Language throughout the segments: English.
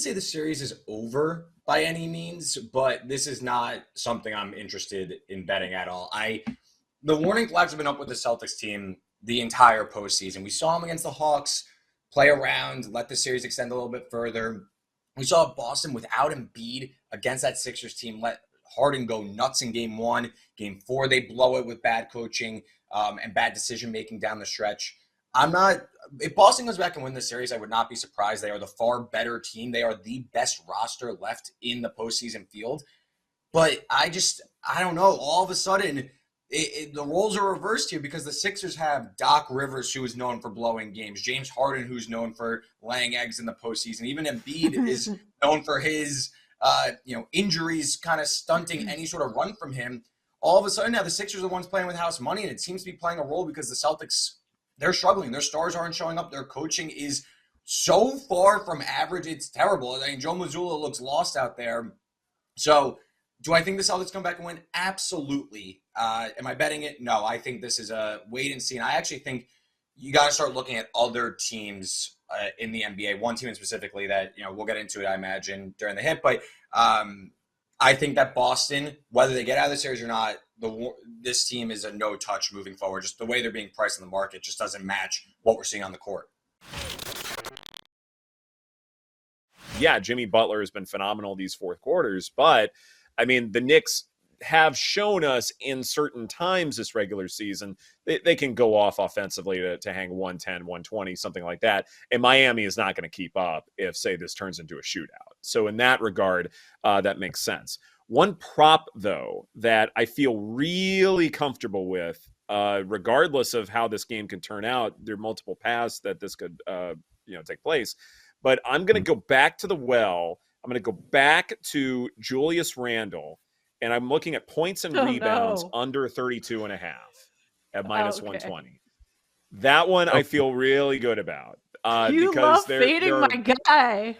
wouldn't say the series is over by any means, but this is not something I'm interested in betting at all. The warning flags have been up with the Celtics team the entire postseason. We saw them against the Hawks play around, let the series extend a little bit further. We saw Boston without Embiid against that Sixers team let Harden go nuts in game 1. Game 4, they blow it with bad coaching and bad decision-making down the stretch. If Boston goes back and win the series, I would not be surprised. They are the far better team. They are the best roster left in the postseason field. But I don't know. All of a sudden, the roles are reversed here because the Sixers have Doc Rivers, who is known for blowing games, James Harden, who's known for laying eggs in the postseason. Even Embiid is known for his injuries kind of stunting any sort of run from him. All of a sudden now the Sixers are the ones playing with house money, and it seems to be playing a role because the Celtics, they're struggling. Their stars aren't showing up. Their coaching is so far from average, it's terrible. I mean, Joe Mazzulla looks lost out there. So do I think the Celtics come back and win? Absolutely. Am I betting it? No, I think this is a wait and see. And I actually think you got to start looking at other teams in the NBA. One team specifically that, we'll get into it, I imagine, during the hit. But I think that Boston, whether they get out of the series or not, this team is a no-touch moving forward. Just the way they're being priced in the market just doesn't match what we're seeing on the court. Yeah, Jimmy Butler has been phenomenal these fourth quarters, but I mean, the Knicks have shown us in certain times this regular season, they can go off offensively to hang 110, 120, something like that. And Miami is not going to keep up if, say, this turns into a shootout. So in that regard, that makes sense. One prop, though, that I feel really comfortable with, regardless of how this game can turn out, there are multiple paths that this could take place. But I'm going to go back to the well. I'm going to go back to Julius Randle, and I'm looking at points and rebounds under 32 and a half at minus 120. That one I feel really good about. You love fading my guy.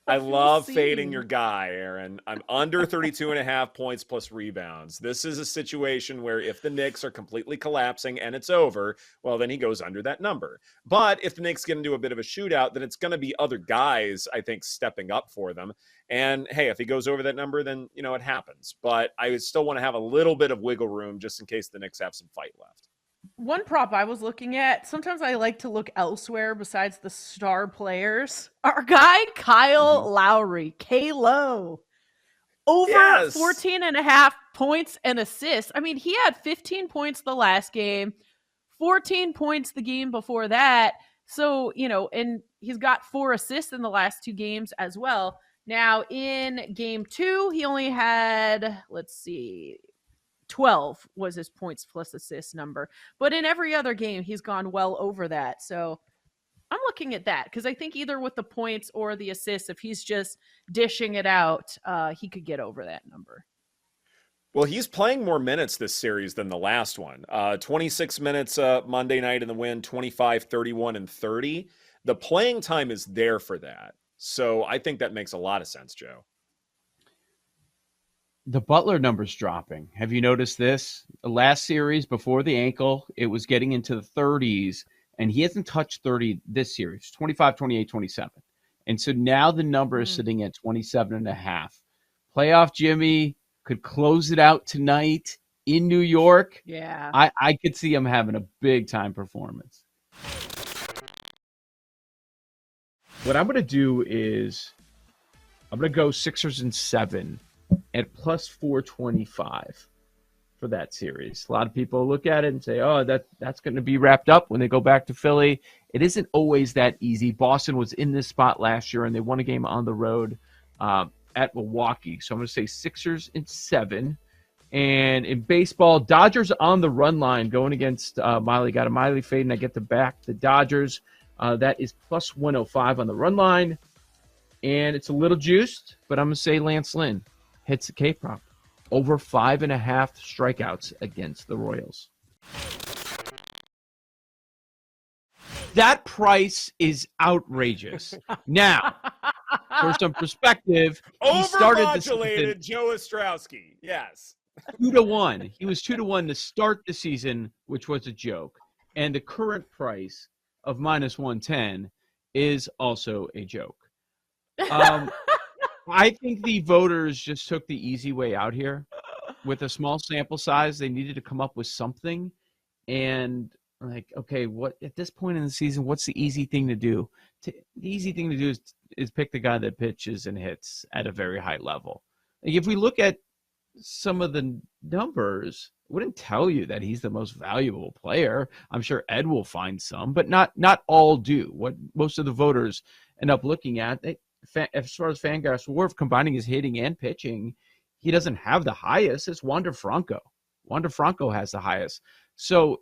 I love fading your guy, Aaron. I'm under 32 and a half points plus rebounds. This is a situation where if the Knicks are completely collapsing and it's over, well, then he goes under that number. But if the Knicks get into a bit of a shootout, then it's going to be other guys, I think, stepping up for them. And hey, if he goes over that number, then, it happens. But I would still want to have a little bit of wiggle room just in case the Knicks have some fight left. One prop I was looking at, sometimes I like to look elsewhere besides the star players. Our guy, Kyle Lowry, K-Lo, over 14 and a half points and assists. I mean, he had 15 points the last game, 14 points the game before that. So, and he's got 4 assists in the last 2 games as well. Now, in game 2, he only had, 12 was his points plus assist number. But in every other game, he's gone well over that. So I'm looking at that because I think either with the points or the assists, if he's just dishing it out, he could get over that number. Well, he's playing more minutes this series than the last one. 26 minutes Monday night in the win, 25, 31, and 30. The playing time is there for that. So I think that makes a lot of sense, Joe. The Butler number's dropping. Have you noticed this? The last series before the ankle, it was getting into the 30s, and he hasn't touched 30 this series, 25, 28, 27. And so now the number is sitting at 27 and a half. Playoff Jimmy could close it out tonight in New York. Yeah. I could see him having a big-time performance. What I'm going to do is I'm going to go Sixers and 7. At plus 425 for that series. A lot of people look at it and say, oh, that's going to be wrapped up when they go back to Philly. It isn't always that easy. Boston was in this spot last year, and they won a game on the road at Milwaukee. So I'm going to say Sixers and 7. And in baseball, Dodgers on the run line going against Miley. Got a Miley fade, and I get to back the Dodgers. That is plus 105 on the run line. And it's a little juiced, but I'm going to say Lance Lynn hits the K-prop. Over 5.5 strikeouts against the Royals. That price is outrageous. Now, for some perspective, he started the season Joe Ostrowski. Yes. 2-1. He was 2-1 to start the season, which was a joke. And the current price of minus 110 is also a joke. I think the voters just took the easy way out here. With a small sample size, they needed to come up with something. And like, okay, what at this point in the season, what's the easy thing to do? The easy thing to do is pick the guy that pitches and hits at a very high level. Like if we look at some of the numbers, it wouldn't tell you that he's the most valuable player. I'm sure Ed will find some, but not all do. What most of the voters end up looking at, as far as Fangraphs Wharf combining his hitting and pitching, he doesn't have the highest. It's Wander Franco. Wander Franco has the highest. So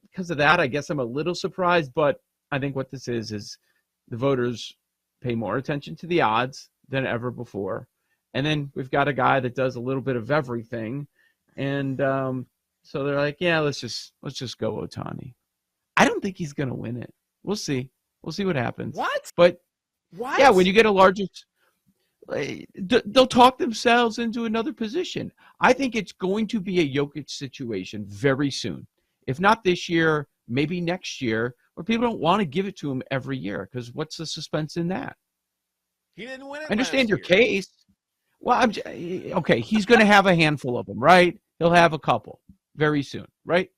because of that, I guess I'm a little surprised, but I think what this is the voters pay more attention to the odds than ever before. And then we've got a guy that does a little bit of everything. And so they're like, yeah, let's just go Ohtani. I don't think he's going to win it. We'll see. We'll see what happens. What? But what? Yeah, when you get a larger, they'll talk themselves into another position. I think it's going to be a Jokic situation very soon. If not this year, maybe next year, where people don't want to give it to him every year because what's the suspense in that? He didn't win it. I understand your case. Well, okay. He's going to have a handful of them, right? He'll have a couple very soon, right?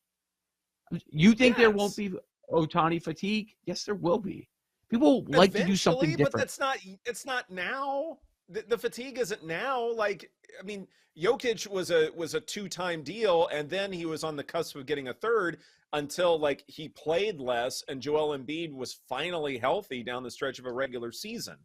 You think there won't be Ohtani fatigue? Yes, there will be. People like to do something different. But it's not now. The fatigue isn't now. Like, I mean, Jokic was a two-time deal, and then he was on the cusp of getting a third until like he played less, and Joel Embiid was finally healthy down the stretch of a regular season.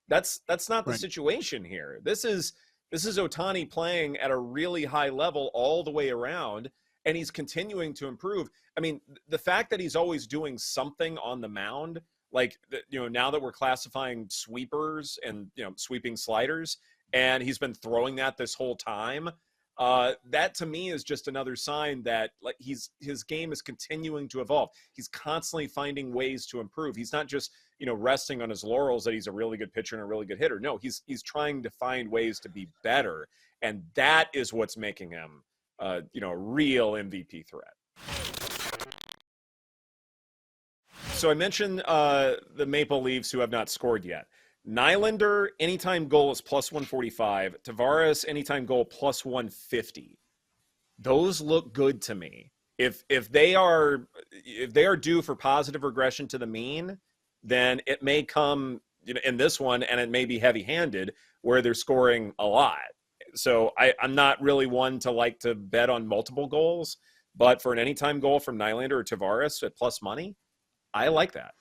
That's not the situation here. This is Ohtani playing at a really high level all the way around, and he's continuing to improve. I mean, the fact that he's always doing something on the mound, like, now that we're classifying sweepers and, sweeping sliders, and he's been throwing that this whole time, that to me is just another sign that like his game is continuing to evolve. He's constantly finding ways to improve. He's not just, resting on his laurels that he's a really good pitcher and a really good hitter. No, he's trying to find ways to be better. And that is what's making him, a real MVP threat. So I mentioned the Maple Leafs who have not scored yet. Nylander, anytime goal is plus 145. Tavares, anytime goal plus 150. Those look good to me. If they are due for positive regression to the mean, then it may come in this one, and it may be heavy-handed where they're scoring a lot. So I'm not really one to like to bet on multiple goals, but for an anytime goal from Nylander or Tavares at plus money, I like that.